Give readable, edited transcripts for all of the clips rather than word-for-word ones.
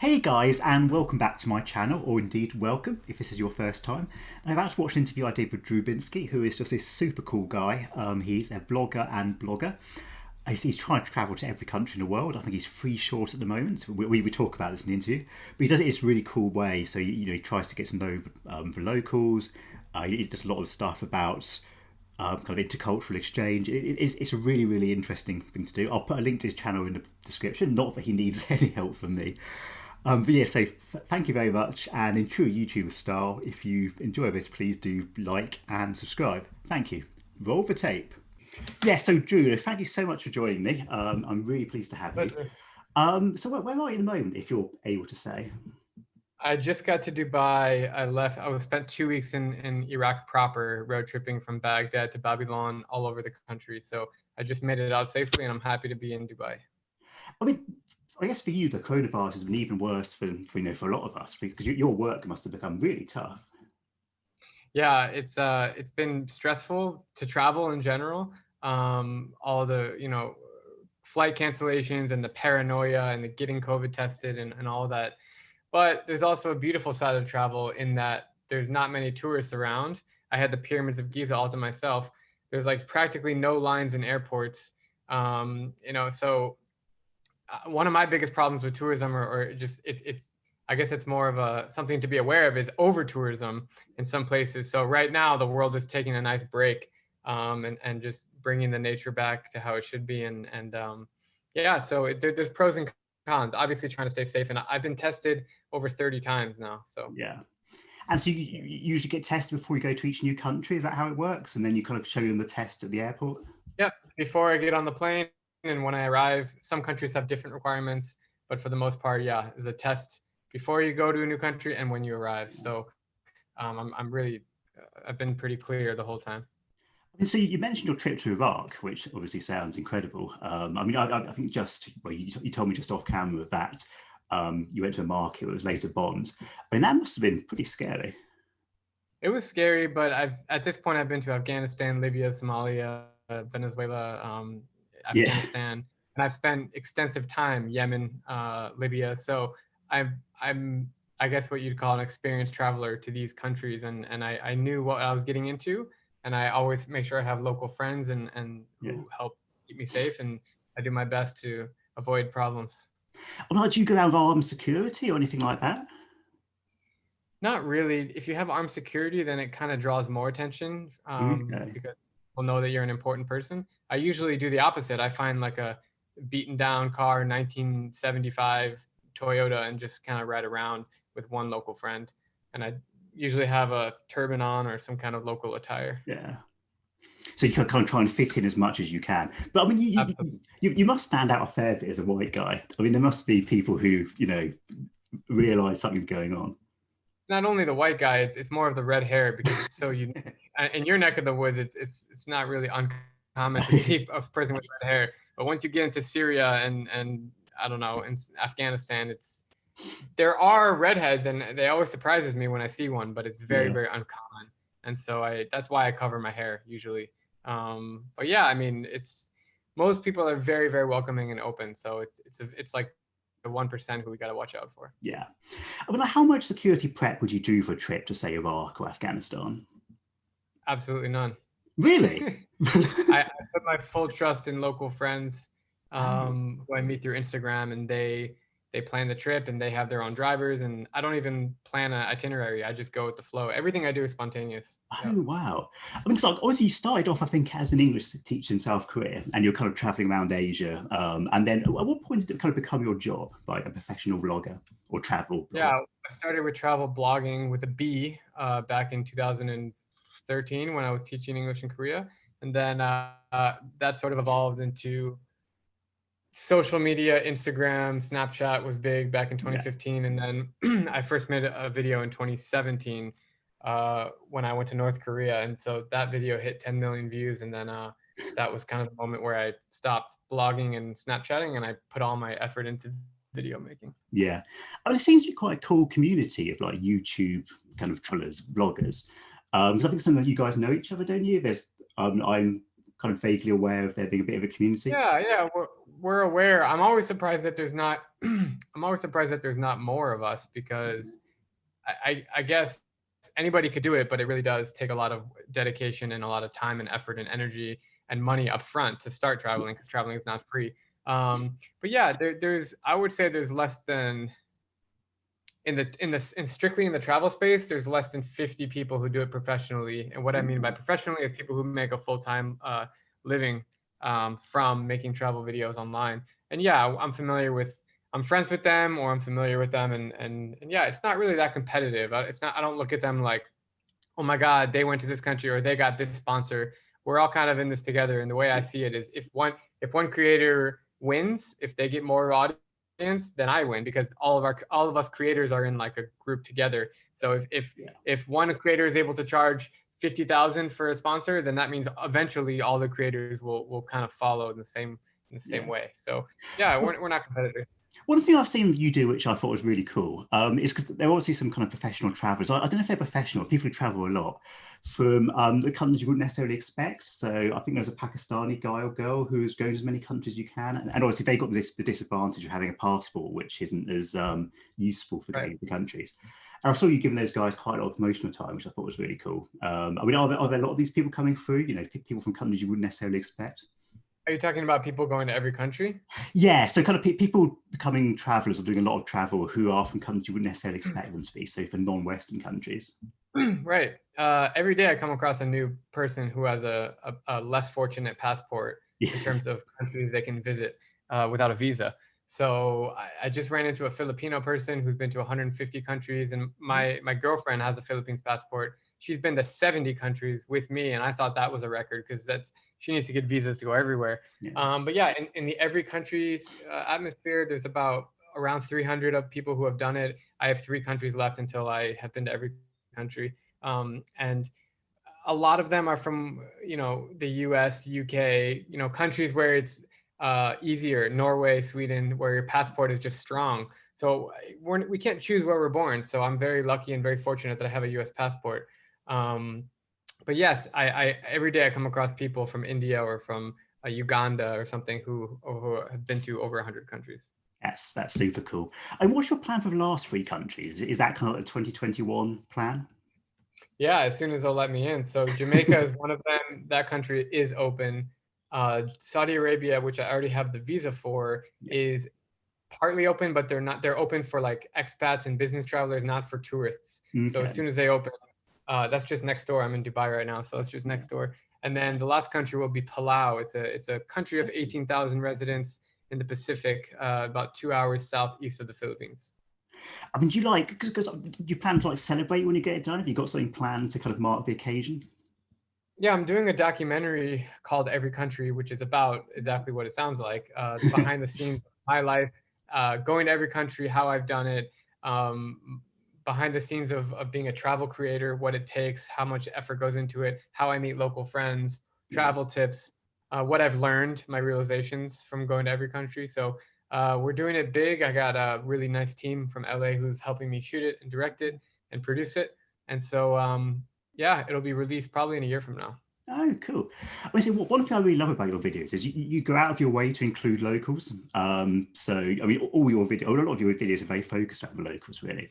Hey guys, and welcome back to my channel, or indeed welcome if this is your first time. I'm about to watch an interview I did with Binsky, who is just this super cool guy. He's a vlogger and blogger. He's trying to travel to every country in the world. I think he's free short at the moment. We talk about this in the interview, but he does it in this really cool way. So he tries to get to know the locals. He does a lot of stuff about kind of intercultural exchange. It's a really interesting thing to do. I'll put a link to his channel in the description. Not that he needs any help from me. But yeah, so thank you very much. And in true YouTuber style, if you enjoy this, please do like and subscribe. Thank you. Roll the tape. Yeah, so Drew, thank you so much for joining me. I'm really pleased to have you. So where are you at the moment, if you're able to say? I just got to Dubai. I spent 2 weeks in Iraq proper, road tripping from Baghdad to Babylon, all over the country. So I just made it out safely, and I'm happy to be in Dubai. I mean, I guess for you, the coronavirus has been even worse for for a lot of us, because your work must have become really tough. Yeah, it's been stressful to travel in general. All the flight cancellations and the paranoia and the getting COVID tested and all that. But there's also a beautiful side of travel in that there's not many tourists around. I had the pyramids of Giza all to myself. There's like practically no lines in airports. So one of my biggest problems with tourism, or just it's I guess it's more of a something to be aware of, is over tourism in some places. So right now the world is taking a nice break, and just bringing the nature back to how it should be. Yeah, so there's pros and cons. Obviously, trying to stay safe, and I've been tested over 30 times now. So yeah. And so you usually get tested before you go to each new country. Is that how it works? And then you kind of show them the test at the airport? yep, before I get on the plane and when I arrive. Some countries have different requirements, but for the most part, yeah, there's a test before you go to a new country and when you arrive. So I'm really, I've been pretty clear the whole time. And so you mentioned your trip to Iraq, which obviously sounds incredible. I think you told me just off camera that you went to a market that was later bombed. I mean, that must have been pretty scary. It was scary, but at this point I've been to Afghanistan, Libya, Somalia, Venezuela, Yeah, Afghanistan, and I've spent extensive time Yemen, Libya. So I'm I guess what you'd call an experienced traveler to these countries, and I knew what I was getting into, and I always make sure I have local friends and yeah. who help keep me safe, and I do my best to avoid problems. I mean, do you go out with armed security or anything like that? Not really. If you have armed security, then it kind of draws more attention, Okay. because people know that you're an important person. I usually do the opposite. I find like a beaten down car, 1975 Toyota, and just kind of ride around with one local friend. And I usually have a turban on or some kind of local attire. Yeah. So you can kind of try and fit in as much as you can. But I mean, Absolutely. you must stand out a fair bit as a white guy. I mean, there must be people who, realize something's going on. Not only the white guy, it's more of the red hair, because it's so unique. In your neck of the woods, it's not really uncommon to see a person with red hair. But once you get into Syria and I don't know, in Afghanistan, there are redheads, and they always surprises me when I see one, but it's Yeah. very uncommon. And so that's why I cover my hair usually. But yeah, I mean, it's most people are very welcoming and open. So it's like the 1% who we got to watch out for. Yeah. I mean, like, how much security prep would you do for a trip to, say, Iraq or Afghanistan? Absolutely none. Really? I put my full trust in local friends, Oh, who I meet through Instagram, and they plan the trip and they have their own drivers, and I don't even plan an itinerary. I just go with the flow. Everything I do is spontaneous. Yeah. oh, wow. I mean, so obviously you started off, I think, as an English teacher in South Korea, and you're kind of traveling around Asia. And then at what point did it kind of become your job, like a professional vlogger or travel Yeah, blogger? I started with travel blogging with a B, back in 2013 when I was teaching English in Korea, and then that sort of evolved into social media. Instagram, Snapchat was big back in Yeah. 2015, and then I first made a video in 2017, when I went to North Korea, and so that video hit 10 million views, and then that was kind of the moment where I stopped blogging and Snapchatting, and I put all my effort into video making. Yeah. I mean, it seems to be quite a cool community of like YouTube kind of travelers, bloggers. Because I think some of you guys know each other, don't you? I'm kind of vaguely aware of there being a bit of a community. Yeah, we're aware. I'm always surprised that there's not I'm always surprised that there's not more of us, because I guess anybody could do it, but it really does take a lot of dedication and a lot of time and effort and energy and money up front to start traveling, because traveling is not free. But yeah, there's I would say there's less than in strictly in the travel space, there's less than 50 people who do it professionally. And what I mean by professionally is people who make a full-time living from making travel videos online. And yeah, I'm friends with them, or I'm familiar with them, and yeah, it's not really that competitive. It's not. I don't look at them like, oh my God, they went to this country or they got this sponsor. We're all kind of in this together. And the way I see it is, if one creator wins, if they get more audience, then I win, because all of us creators are in like a group together. So if one creator is able to charge 50,000 for a sponsor, then that means eventually all the creators will kind of follow in the same way. So yeah, we're not competitors. One thing I've seen you do, which I thought was really cool, is because there are obviously some kind of professional travelers. I don't know if they're professional, people who travel a lot from the countries you wouldn't necessarily expect. So I think there's a Pakistani guy or girl who's going to as many countries as you can. And obviously they got the disadvantage of having a passport, which isn't as useful for getting to countries. And I saw you giving those guys quite a lot of promotional time, which I thought was really cool. I mean, are there a lot of these people coming through, people from countries you wouldn't necessarily expect? Are you talking about people going to every country? Yeah, so kind of people becoming travelers or doing a lot of travel who are from countries you wouldn't necessarily expect them to be, so for non-Western countries. Right. Every day I come across a new person who has a less fortunate passport in terms of countries they can visit without a visa. So I just ran into a Filipino person who's been to 150 countries, and my girlfriend has a Philippines passport. She's been to 70 countries with me, and I thought that was a record, because she needs to get visas to go everywhere. But yeah, in the every country's atmosphere, there's about around 300 of people who have done it. I have 3 countries left until I have been to every country, and a lot of them are from the U.S., UK, countries where it's easier. Norway, Sweden, where your passport is just strong. So we can't choose where we're born. So I'm very lucky and very fortunate that I have a U.S. passport. But yes, I every day I come across people from India or from Uganda or something who have been to over 100 countries. Yes, that's super cool. And what's your plan for the last 3 countries? Is that kind of like a 2021 plan? Yeah, as soon as they'll let me in. So Jamaica is one of them. That country is open. Saudi Arabia, which I already have the visa for, is partly open, but they're not. They're open for like expats and business travelers, not for tourists. Okay. So as soon as they open, that's just next door. I'm in Dubai right now, so that's just next door. And then the last country will be Palau. It's a country of 18,000 residents in the Pacific, about 2 hours southeast of the Philippines. I mean, do you because you plan to like celebrate when you get it done? Have you got something planned to kind of mark the occasion? Yeah, I'm doing a documentary called Every Country, which is about exactly what it sounds like, behind the scenes of my life, going to every country, how I've done it, behind the scenes of being a travel creator, what it takes, how much effort goes into it, how I meet local friends, travel tips, what I've learned, my realizations from going to every country. So we're doing it big. I got a really nice team from LA who's helping me shoot it and direct it and produce it. And so, yeah, it'll be released probably in a year from now. Oh, cool. I mean, one thing I really love about your videos is you go out of your way to include locals. So, I mean, a lot of your videos are very focused on the locals, really.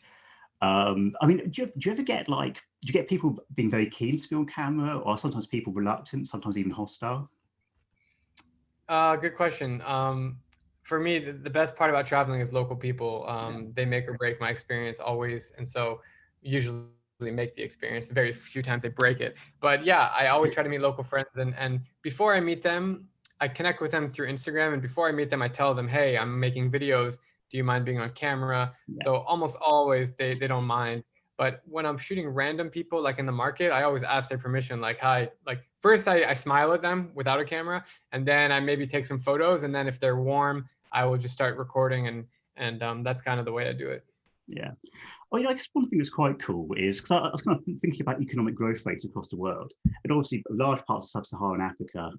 I mean, do you ever get do you get people being very keen to be on camera, or sometimes people reluctant, sometimes even hostile? Good question. For me, the best part about traveling is local people. They make or break my experience always. And so usually make the experience. Very few times they break it. But yeah, I always try to meet local friends. And before I meet them, I connect with them through Instagram. And before I meet them, I tell them, hey, I'm making videos. Do you mind being on camera? So almost always they don't mind. But when I'm shooting random people, like in the market, I always ask their permission. Like, hi, like first I smile at them without a camera, and then I maybe take some photos. And then if they're warm, I will just start recording, and that's kind of the way I do it. Yeah. Well, I guess one thing that's quite cool is because I was kind of thinking about economic growth rates across the world. And obviously, large parts of sub-Saharan Africa,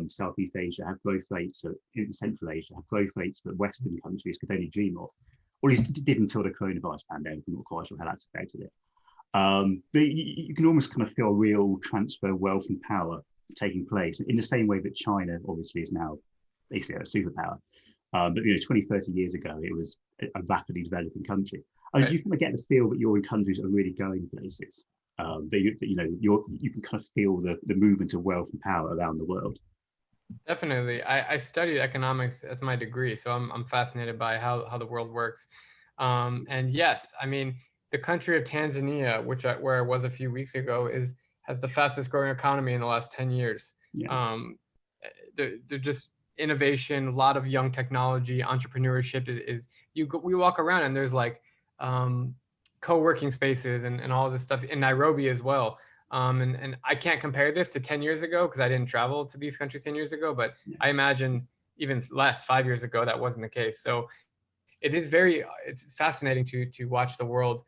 Southeast Asia have growth rates, in Central Asia have growth rates that Western countries could only dream of, or at least did until the coronavirus pandemic. I'm not quite sure how that's affected it. But you can almost kind of feel a real transfer of wealth and power taking place in the same way that China obviously is now basically a superpower. But 20, 30 years ago, it was a rapidly developing country. Right. You kind of get the feel that you're in countries that are really going places. You can kind of feel the movement of wealth and power around the world. Definitely. I studied economics as my degree, so I'm fascinated by how the world works. And yes, I mean, the country of Tanzania, where I was a few weeks ago, has the fastest growing economy in the last 10 years. Yeah, Um, they're just innovation, a lot of young technology, entrepreneurship we walk around and there's like um, co-working spaces and all this stuff in Nairobi as well. And I can't compare this to 10 years ago because I didn't travel to these countries 10 years ago, but yeah. I imagine even less, 5 years ago, that wasn't the case. So it's fascinating to watch the world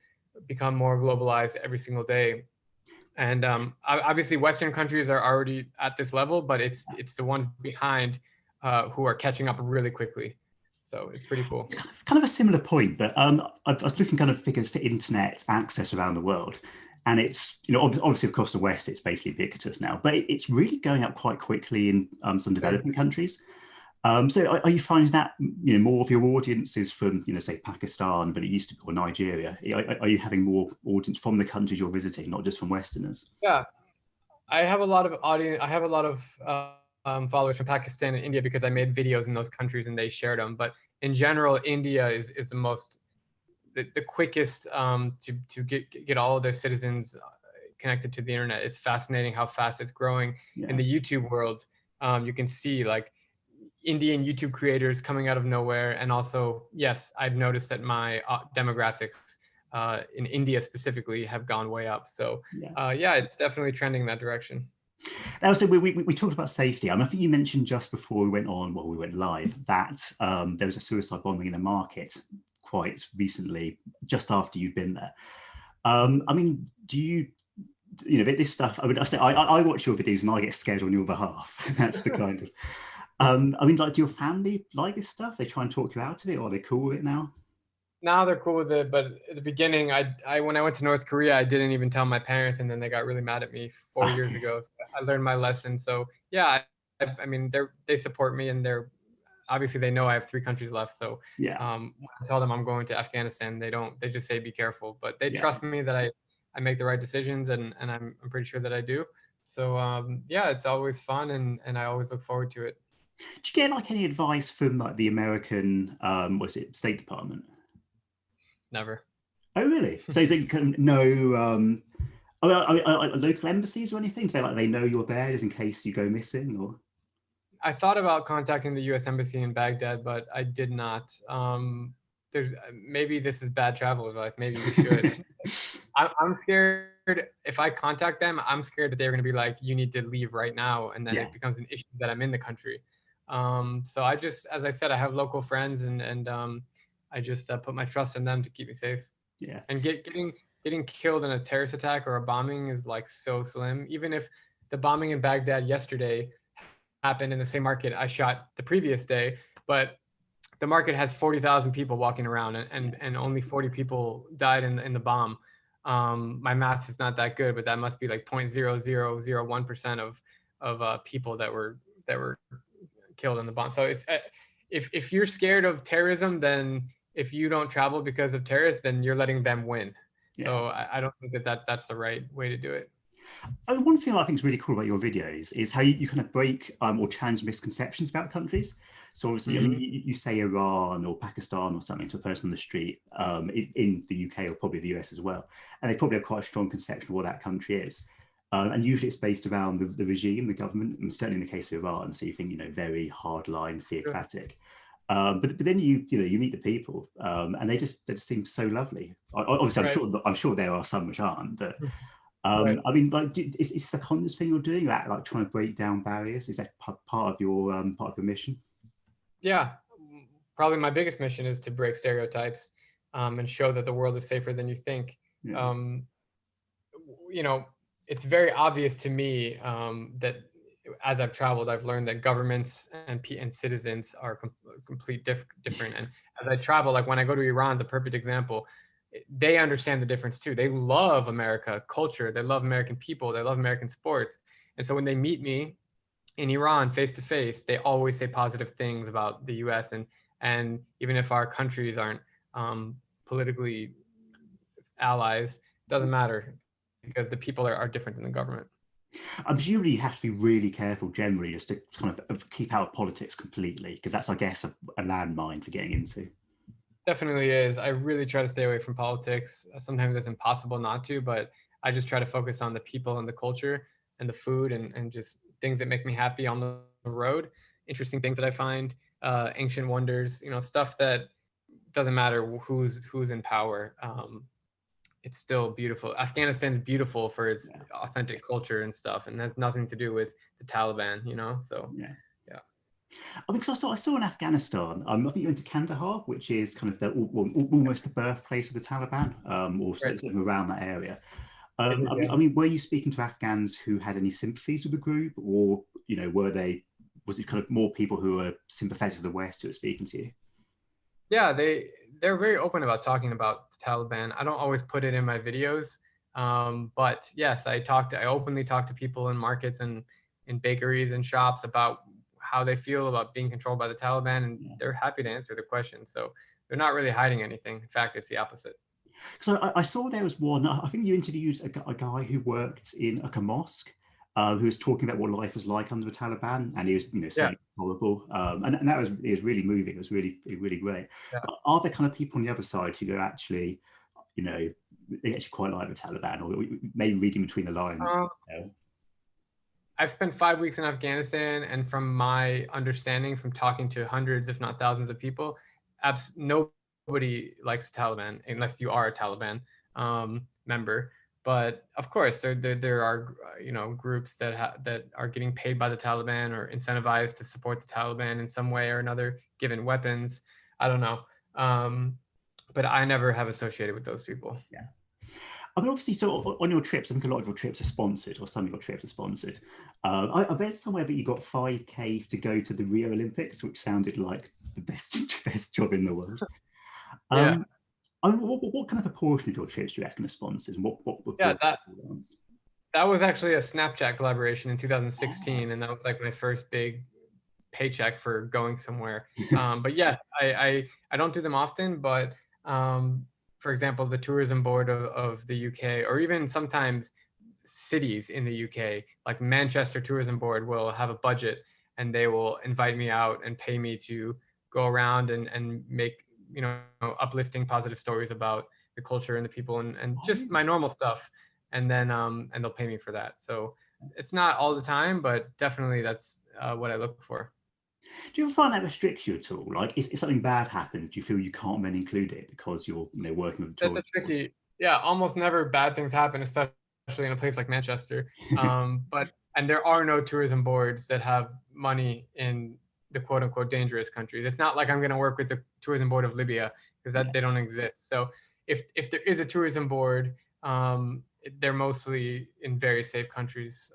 become more globalized every single day. And obviously, Western countries are already at this level, but it's the ones behind who are catching up really quickly. So it's pretty cool. Kind of a similar point, but I was looking kind of figures for internet access around the world. And it's, obviously across the West, it's basically ubiquitous now, but it's really going up quite quickly in some Sure. developing countries. So are you finding that more of your audience is from say Pakistan, but it used to be, or Nigeria? Are you having more audience from the countries you're visiting, not just from Westerners? Yeah, I have a lot of audience. I have a lot of followers from Pakistan and India because I made videos in those countries and they shared them. But in general, India is the quickest to get all of their citizens connected to the internet. It's fascinating how fast it's growing in Yeah, the YouTube world. You can see like Indian YouTube creators coming out of nowhere, and also yes, I've noticed that my demographics in India specifically have gone way up. So yeah. yeah, it's definitely trending in that direction. Also, we talked about safety. I think you mentioned just before we went live, that there was a suicide bombing in the market quite recently, just after you'd been there. I mean, do you, this stuff? I mean, I watch your videos and I get scared on your behalf. That's the kind of. I mean, like, do your family like this stuff? They try and talk you out of it, or are they cool with it now? Now they're cool with it, but at the beginning, I when I went to North Korea, I didn't even tell my parents, and then they got really mad at me 4 years ago. So I learned my lesson. So yeah, I mean they support me, and they're obviously they know I have 3 countries left. So Yeah, when I tell them I'm going to Afghanistan, they just say be careful, but they yeah. trust me that I make the right decisions, and I'm pretty sure that I do. So yeah, it's always fun, and I always look forward to it. Do you get like any advice from like the American, was it State Department? Never. Oh, really? So they can know local embassies or anything? Do they know you're there just in case you go missing? Or I thought about contacting the U.S. Embassy in Baghdad, but I did not. There's maybe this is bad travel advice. Maybe you should. I'm scared if I contact them. I'm scared that they're going to be like, "You need to leave right now," and then yeah, it becomes an issue that I'm in the country. So I just, as I said, I have local friends, and I just put my trust in them to keep me safe. yeah, And getting killed in a terrorist attack or a bombing is like so slim. Even if the bombing in Baghdad yesterday happened in the same market I shot the previous day, but the market has 40,000 people walking around, yeah, and only 40 people died in the bomb. My math is not that good, but that must be like 0.0001% of people that were killed in the bomb. So it's if you're scared of terrorism, then if you don't travel because of terrorists, then you're letting them win. yeah. So I don't think that's the right way to do it. One thing I think is really cool about your videos is how you kind of break or challenge misconceptions about countries. So obviously, I mean, Hmm. you say Iran or Pakistan or something to a person on the street in the UK or probably the US as well, and they probably have quite a strong conception of what that country is. And usually it's based around the regime, the government, and certainly in the case of Iran. So you think, very hardline, Sure. theocratic. But then you meet the people, and they just seem so lovely. Obviously, Right. I'm sure there are some which aren't, but Right. I mean, like, is the conscious thing you're doing that, like trying to break down barriers? Is that part of your mission? Yeah, probably my biggest mission is to break stereotypes, and show that the world is safer than you think. Yeah, Um, you know, it's very obvious to me that as I've traveled, I've learned that governments and citizens are different. And as I travel, like when I go to Iran, is a perfect example. They understand the difference too. They love America culture. They love American people. They love American sports. And so when they meet me in Iran face to face, they always say positive things about the U.S. And even if our countries aren't politically allies, doesn't matter because the people are different than the government. I'm presumably you have to be really careful generally just to kind of keep out of politics completely, because that's, I guess, a landmine for getting into. Definitely is. I really try to stay away from politics. Sometimes it's impossible not to, but I just try to focus on the people and the culture and the food and just things that make me happy on the road. Interesting things that I find, ancient wonders, stuff that doesn't matter who's in power. It's still beautiful. Afghanistan's beautiful for its Yeah. authentic culture and stuff, and has nothing to do with the Taliban. So, Yeah. yeah. I mean, because I saw in Afghanistan, I think you went to Kandahar, which is kind of almost the birthplace of the Taliban, or Right. sort of around that area. I did, yeah. I mean, were you speaking to Afghans who had any sympathies with the group, or was it kind of more people who were sympathetic to the West who were speaking to you? Yeah, they're very open about talking about the Taliban. I don't always put it in my videos, but yes, I openly talk to people in markets and in bakeries and shops about how they feel about being controlled by the Taliban, and Yeah. they're happy to answer the questions. So they're not really hiding anything. In fact, it's the opposite. So I saw there was one. I think you interviewed a guy who worked in a mosque, who was talking about what life was like under the Taliban, and he was, Yeah, saying horrible, and that was it was really moving. It was really great. yeah. But are there kind of people on the other side who are actually, they actually quite like the Taliban, or maybe reading between the lines? Um, I've spent 5 weeks in Afghanistan, and from my understanding, from talking to hundreds, if not thousands, of people, nobody likes the Taliban unless you are a Taliban member. But of course, there are groups that are getting paid by the Taliban or incentivized to support the Taliban in some way or another, given weapons. I don't know, but I never have associated with those people. Yeah. I mean, obviously, so on your trips, I think a lot of your trips are sponsored, or some of your trips are sponsored. I read somewhere that you got 5K to go to the Rio Olympics, which sounded like the best best job in the world. Yeah, What kind of proportion of your trips do you reckon are sponsored, and what yeah. proportion That are ones? that was actually a Snapchat collaboration in 2016, and that was like my first big paycheck for going somewhere. But yeah, I don't do them often, but for example, the tourism board of the UK, or even sometimes cities in the UK, like Manchester Tourism Board, will have a budget and they will invite me out and pay me to go around and make uplifting, positive stories about the culture and the people and Oh, just my normal stuff. And then and they'll pay me for that. So it's not all the time, but definitely that's what I look for. do you ever find that restricts you at all? Like, if something bad happens, do you feel you can't then include it because you're, working with the That's a tourist board? tricky. Yeah, almost never bad things happen, especially in a place like Manchester. But and there are no tourism boards that have money in the quote unquote dangerous countries. It's not like I'm going to work with the tourism board of Libya because Yeah. that they don't exist. So if there is a tourism board, they're mostly in very safe countries.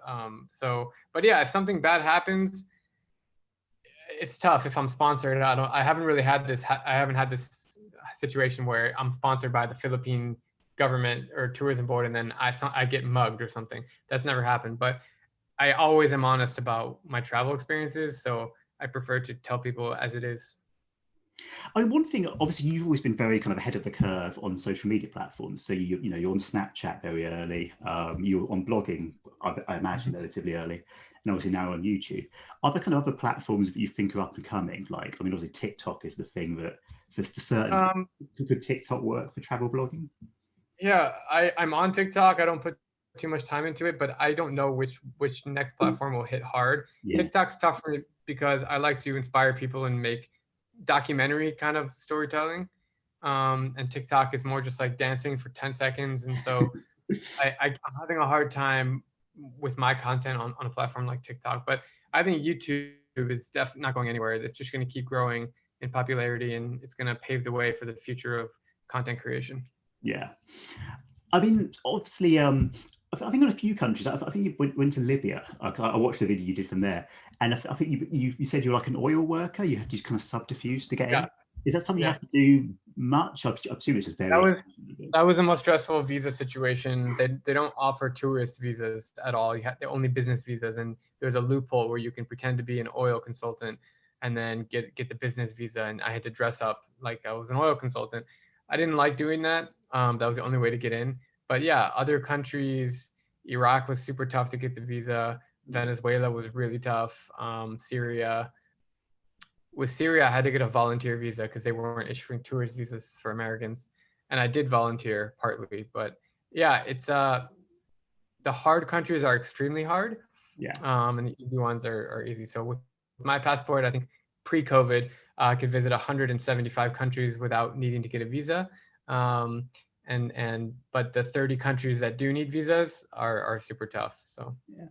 But yeah, if something bad happens, it's tough. If I'm sponsored, I haven't really had this. I haven't had this situation where I'm sponsored by the Philippine government or tourism board, and then I get mugged or something. That's never happened. But I always am honest about my travel experiences, so I prefer to tell people as it is. I mean, one thing, obviously, you've always been very kind of ahead of the curve on social media platforms. So you're on Snapchat very early. You're on blogging, I imagine, relatively early, and obviously now on YouTube. Are there kind of other platforms that you think are up and coming? Like, I mean, obviously TikTok is the thing that for certain things, Um, could TikTok work for travel blogging? yeah, I'm on TikTok. I don't put too much time into it, but I don't know which next platform will hit hard. Yeah, TikTok's tough for me because I like to inspire people and make documentary kind of storytelling. And TikTok is more just like dancing for 10 seconds. And so I'm having a hard time with my content on a platform like TikTok. But I think YouTube is definitely not going anywhere. It's just going to keep growing in popularity and it's going to pave the way for the future of content creation. yeah. I mean, obviously, I think in a few countries. I think you went to Libya. I watched the video you did from there, and I think you said you're like an oil worker. You had to just kind of subterfuge to get Yeah. in. Is that something you Yeah. have to do much? I assume it's just That very. was that was the most stressful visa situation. They don't offer tourist visas at all. They're only business visas, and there's a loophole where you can pretend to be an oil consultant. and then get the business visa. And I had to dress up like I was an oil consultant. I didn't like doing that. That was the only way to get in. But yeah, other countries, Iraq was super tough to get the visa. Venezuela was really tough. Syria. With Syria, I had to get a volunteer visa because they weren't issuing tourist visas for Americans, and I did volunteer partly. But yeah, it's the hard countries are extremely hard, Yeah. and the easy ones are easy. So with my passport, I think pre-COVID, I could visit 175 countries without needing to get a visa. But the 30 countries that do need visas are super tough. So Yeah.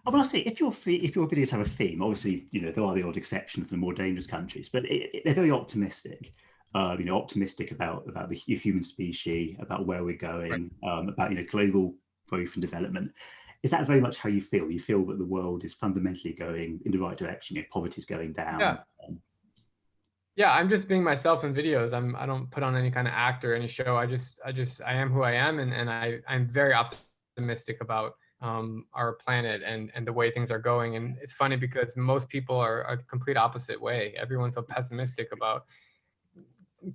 I want to say, if your videos have a theme, obviously, there are the odd exception for the more dangerous countries, but they're very optimistic. Optimistic about the human species, about where we're right. going, about global growth and development. Is that very much how you feel? You feel that the world is fundamentally going in the right direction. Poverty's going down. Yeah. Yeah, I'm just being myself in videos. I don't put on any kind of act or any show. I am who I am, and I'm very optimistic about our planet and the way things are going. And it's funny because most people are the complete opposite way. Everyone's so pessimistic about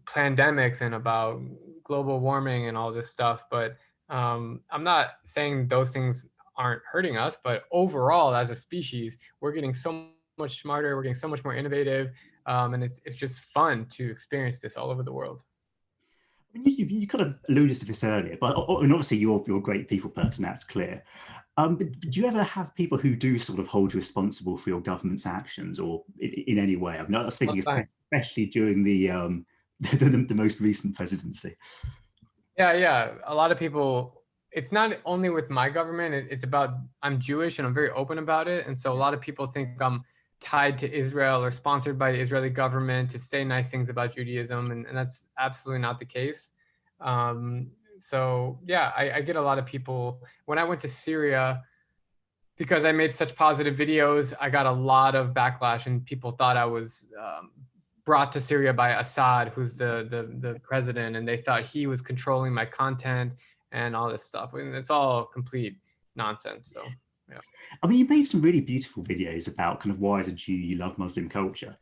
pandemics and about global warming and all this stuff. But I'm not saying those things aren't hurting us, but overall, as a species, we're getting so much smarter. We're getting so much more innovative, and it's just fun to experience this all over the world. I mean, you kind of alluded to this earlier, but and obviously you're a great people person. That's clear. But do you ever have people who do sort of hold you responsible for your government's actions, or in any way? I mean, I was thinking, especially during the most recent presidency. Yeah. A lot of people. It's not only with my government. It's about I'm Jewish and I'm very open about it, and so a lot of people think I'm tied to Israel or sponsored by the Israeli government to say nice things about Judaism, and that's absolutely not the case. So yeah, I get a lot of people when I went to Syria because I made such positive videos. I got a lot of backlash, and people thought I was brought to Syria by Assad, who's the president, and they thought he was controlling my content and all this stuff. And it's all complete nonsense. So yeah. I mean, you made some really beautiful videos about kind of why, as a Jew, you love Muslim culture.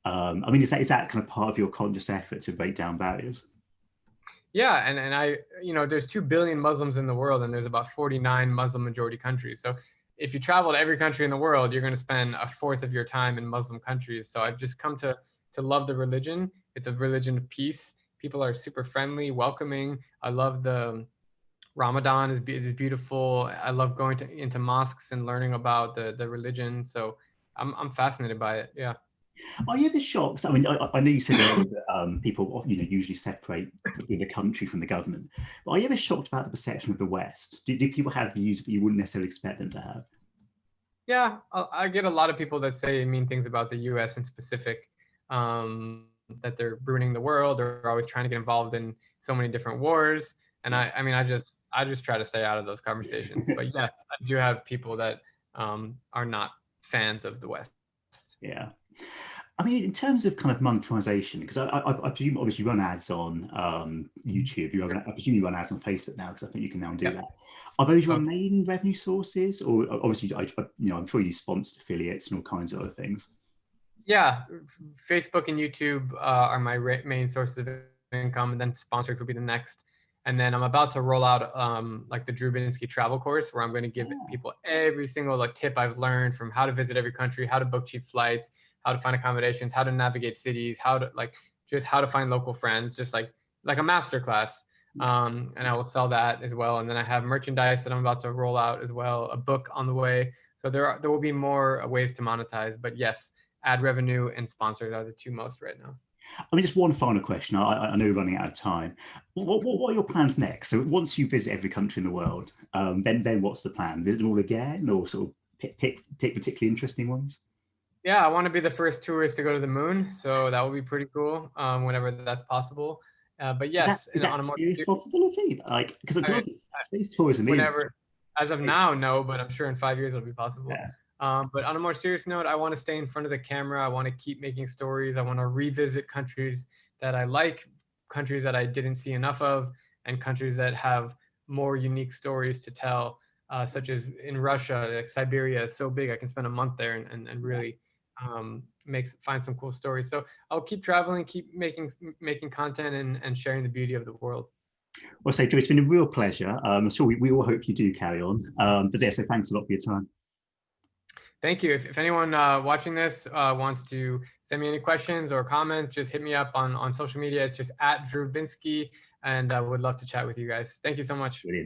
I mean, is that kind of part of your conscious effort to break down barriers? Yeah, and I, there's 2 billion Muslims in the world, and there's about 49 Muslim majority countries. So if you travel to every country in the world, you're going to spend a fourth of your time in Muslim countries. So I've just come to love the religion. It's a religion of peace. People are super friendly, welcoming. I love the Ramadan is beautiful. I love going into mosques and learning about the religion. So I'm fascinated by it. Yeah. Are you ever shocked? I mean, I know you said earlier that people, usually separate the country from the government. But are you ever shocked about the perception of the West? Do people have views that you wouldn't necessarily expect them to have? Yeah, I get a lot of people that say mean things about the U.S. in specific, that they're ruining the world. They're always trying to get involved in so many different wars. And I mean, I just try to stay out of those conversations. But yes, I do have people that are not fans of the West. Yeah. I mean, in terms of kind of monetization, because I presume obviously you run ads on YouTube. I presume you run ads on Facebook now, because I think you can now do that. Are those your main revenue sources, or obviously, I'm sure you sponsor affiliates and all kinds of other things? Yeah, Facebook and YouTube are my main sources of income, and then sponsors will be the next. And then I'm about to roll out like the Drew Binsky travel course, where I'm going to give people every single tip I've learned from how to visit every country, how to book cheap flights, how to find accommodations, how to navigate cities, how to find local friends, just like a master class. And I will sell that as well. And then I have merchandise that I'm about to roll out as well, a book on the way. So there will be more ways to monetize. But yes, ad revenue and sponsors are the two most right now. I mean, just one final question. I know we're running out of time. What are your plans next? So once you visit every country in the world, then what's the plan? Visit them all again, or sort of pick particularly interesting ones? Yeah, I want to be the first tourist to go to the moon, so that would be pretty cool whenever that's possible. But yes, is that on a a more serious possibility? Like, because space tourism whenever, as of now, no, but I'm sure in 5 years it'll be possible. Yeah. But on a more serious note, I want to stay in front of the camera. I want to keep making stories. I want to revisit countries that I like, countries that I didn't see enough of, and countries that have more unique stories to tell, such as in Russia, like Siberia is so big. I can spend a month there and really find some cool stories. So I'll keep traveling, keep making content, and sharing the beauty of the world. Well, so Joe, it's been a real pleasure. I'm sure we all hope you do carry on. But yeah, so thanks a lot for your time. Thank you. If anyone watching this wants to send me any questions or comments, just hit me up on social media. It's just @Drew Binsky, and I would love to chat with you guys. Thank you so much. Brilliant.